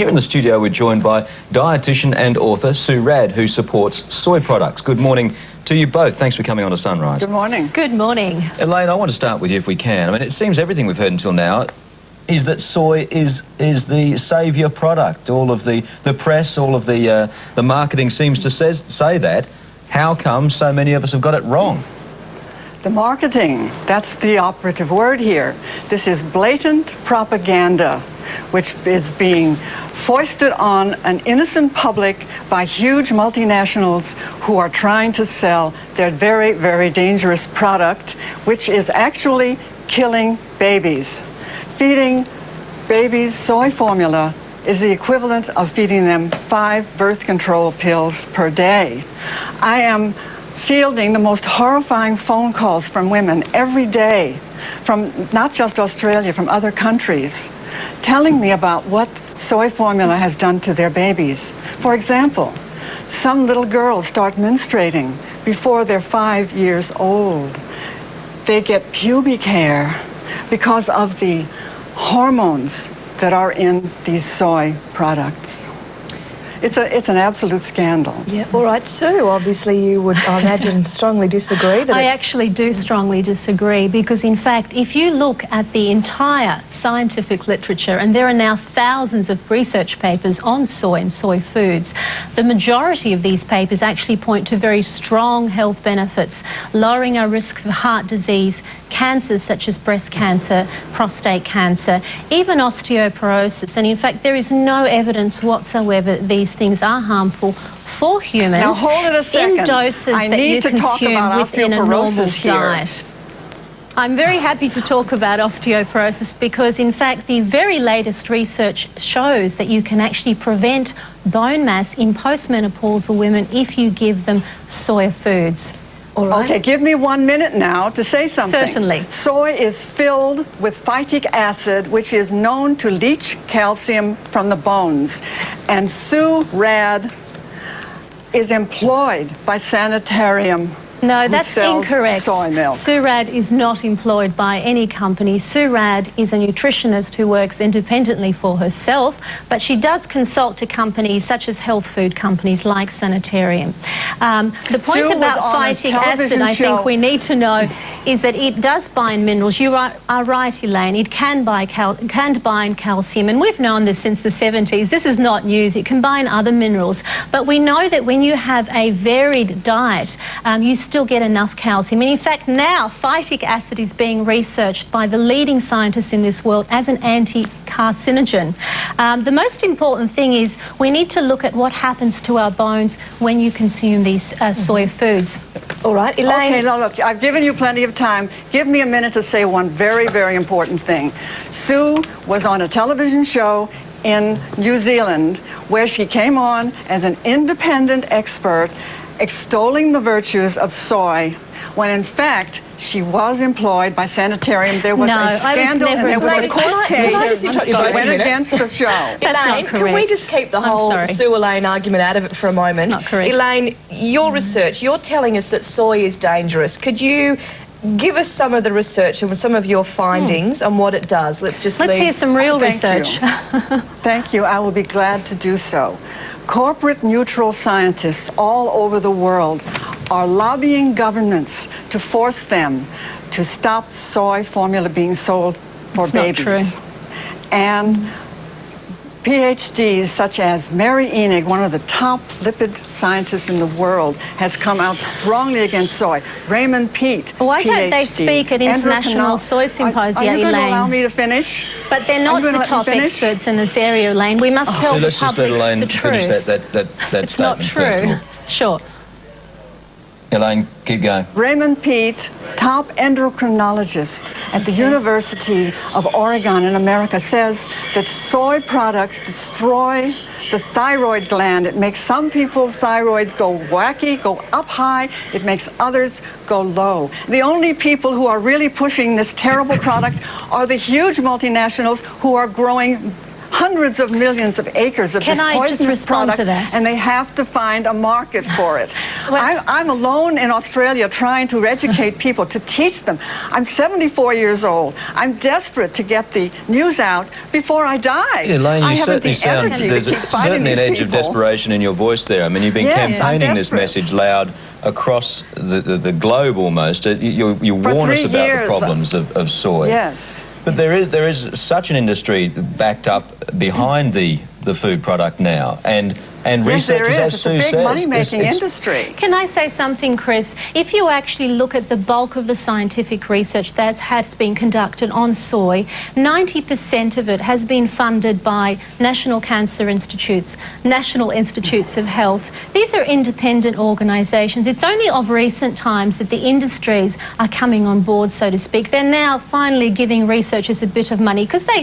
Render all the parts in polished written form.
Here in the studio, we're joined by dietitian and author Sue Radd, who supports soy products. Good morning to you both. Thanks for coming on to Sunrise. Good morning. Good morning. Elaine, I want to start with you if we can. I mean, it seems everything we've heard until now is that soy is the saviour product. All of the press, all of the marketing seems to say that. How come so many of us have got it wrong? The marketing, that's the operative word here. This is blatant propaganda, which is being foisted on an innocent public by huge multinationals who are trying to sell their very, very dangerous product, which is actually killing babies. Feeding babies soy formula is the equivalent of feeding them 5 birth control pills per day. I am fielding the most horrifying phone calls from women every day, from not just Australia, from other countries, telling me about what soy formula has done to their babies. For example, some little girls start menstruating before they're 5 years old. They get pubic hair because of the hormones that are in these soy products. It's an absolute scandal. Yeah, all right, Sue, obviously you would, I imagine, strongly disagree that I actually do strongly disagree because, in fact, if you look at the entire scientific literature, and there are now thousands of research papers on soy and soy foods, the majority of these papers actually point to very strong health benefits, lowering our risk for heart disease, cancers such as breast cancer, prostate cancer, even osteoporosis. And in fact, there is no evidence whatsoever that these things are harmful for humans. Now hold it a second. In doses that you consume within a normal diet. I'm very happy to talk about osteoporosis because, in fact, the very latest research shows that you can actually prevent bone mass in postmenopausal women if you give them soya foods. All right. Okay, give me 1 minute now to say something. Certainly. Soy is filled with phytic acid, which is known to leach calcium from the bones. And Sue Radd is employed by Sanitarium. No, that's incorrect. Soy milk. Sue Radd is not employed by any company. Sue Radd is a nutritionist who works independently for herself, but she does consult to companies such as health food companies like Sanitarium. The point Sue about phytic acid, I think we need to know, is that it does bind minerals. You are right, Elaine. It can bind calcium, and we've known this since the 70s. This is not news. It can bind other minerals. But we know that when you have a varied diet, you still get enough calcium. And in fact, now phytic acid is being researched by the leading scientists in this world as an anti-carcinogen. The most important thing is we need to look at what happens to our bones when you consume these soy foods. All right, Elaine. Okay, now look, I've given you plenty of time. Give me a minute to say one very, very important thing. Sue was on a television show in New Zealand where she came on as an independent expert extolling the virtues of soy, when in fact she was employed by Sanitarium. There was a scandal and there was a court case that went against the show. Elaine, can we just keep the whole Sue-Elaine argument out of it for a moment? That's not correct. Elaine, your research, you're telling us that soy is dangerous. Could you give us some of the research and some of your findings on what it does? Let's hear some real research. Thank you. I will be glad to do so. Corporate neutral scientists all over the world are lobbying governments to force them to stop soy formula being sold for babies. Not true. And PhDs such as Mary Enig, one of the top lipid scientists in the world, has come out strongly against soy. Raymond Peat, Why don't PhD, they speak at international soy symposia, Elaine? Are you going to allow Elaine? me to finish? But they're not the top experts in this area, Elaine. We must tell the public the truth. Let's just let Elaine finish that It's not statement first of true. all. Sure. Elaine, keep going. Raymond Peat, top endocrinologist at the University of Oregon in America, says that soy products destroy the thyroid gland. It makes some people's thyroids go wacky, go up high. It makes others go low. The only people who are really pushing this terrible product are the huge multinationals who are growing hundreds hundreds of millions of acres of Can this I just poisonous respond product, to that? and they have to find a market for it. Well, I'm alone in Australia trying to educate people, to teach them. I'm 74 years old. I'm desperate to get the news out before I die. Elaine, I you haven't certainly the sound, energy there's to keep fighting certainly an these edge of people. desperation in your voice there. I mean, you've been Yes, I'm campaigning this desperate. message loud across the globe almost. You For warn us 3 about years. the problems of soy. Yes. But there is such an industry backed up behind the food product now, and Yes, there researchers, is. as It's Sue a big says, money-making it's- industry. Can I say something, Chris? If you actually look at the bulk of the scientific research that has been conducted on soy, 90% of it has been funded by National Cancer Institutes, National Institutes of Health. These are independent organisations. It's only of recent times that the industries are coming on board, so to speak. They're now finally giving researchers a bit of money because they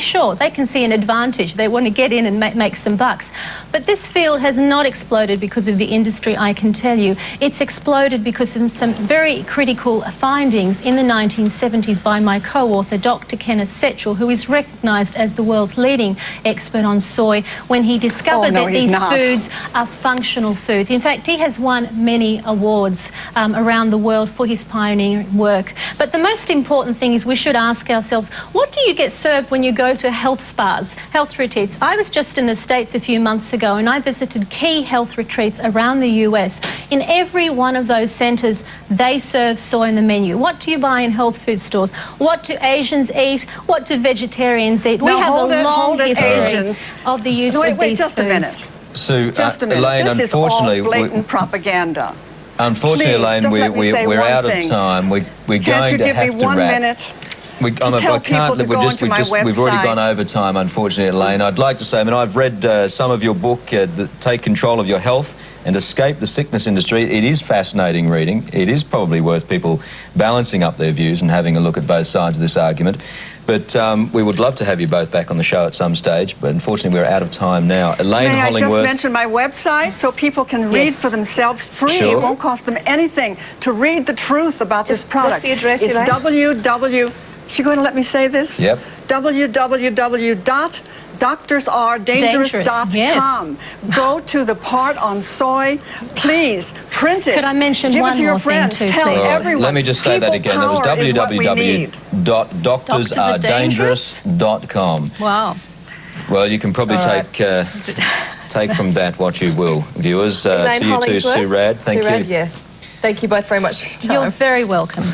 can see an advantage. They want to get in and make some bucks. But this field has not exploded because of the industry, I can tell you. It's exploded because of some very critical findings in the 1970s by my co-author, Dr. Kenneth Setchell, who is recognised as the world's leading expert on soy, when he discovered no, that he's these not. foods are functional foods. In fact, he has won many awards around the world for his pioneering work. But the most important thing is we should ask ourselves, what do you get served when you go to health spas, health retreats? I was just in the States a few months ago and I visited key health retreats around the US. In every one of those centres, they serve soy in the menu. What do you buy in health food stores? What do Asians eat? What do vegetarians eat? We Now, have hold a it, long hold it, history Asians. of the use Wait, of wait, these just foods. a minute. Sue, Just a minute. Elaine, This unfortunately, is all blatant propaganda. unfortunately, Please, Elaine, just let me say we're one out of thing. time. We're Can't going you to give have me to 1 wrap. minute? I tell can't. people to go onto my We've already gone website. over time, unfortunately, Elaine. I'd like to say, I mean, I've read some of your book, Take Control of Your Health and Escape the Sickness Industry. It is fascinating reading. It is probably worth people balancing up their views and having a look at both sides of this argument. But we would love to have you both back on the show at some stage, but unfortunately we're out of time now. Elaine May I just Hollingsworth. mention my website so people can read Yes. for themselves free? Sure. It won't cost them anything to read the truth about this Just- product. what's the address, It's Elaine? She going to let me say this? Yep. www.doctorsAredangerous.com. Go to the part on soy. Please print it. Could I mention Give one it to your more thing friends. too, Tell please? All right, everyone. let me just say that People again. That was power is what we need. www.doctorsaredangerous.com. Wow. Well, you can probably All right. take from that what you will, viewers. Elaine To you too, Hollingsworth. Sue Radd. Thank Sue you. Radd, yeah. Thank you both very much for your time. You're very welcome.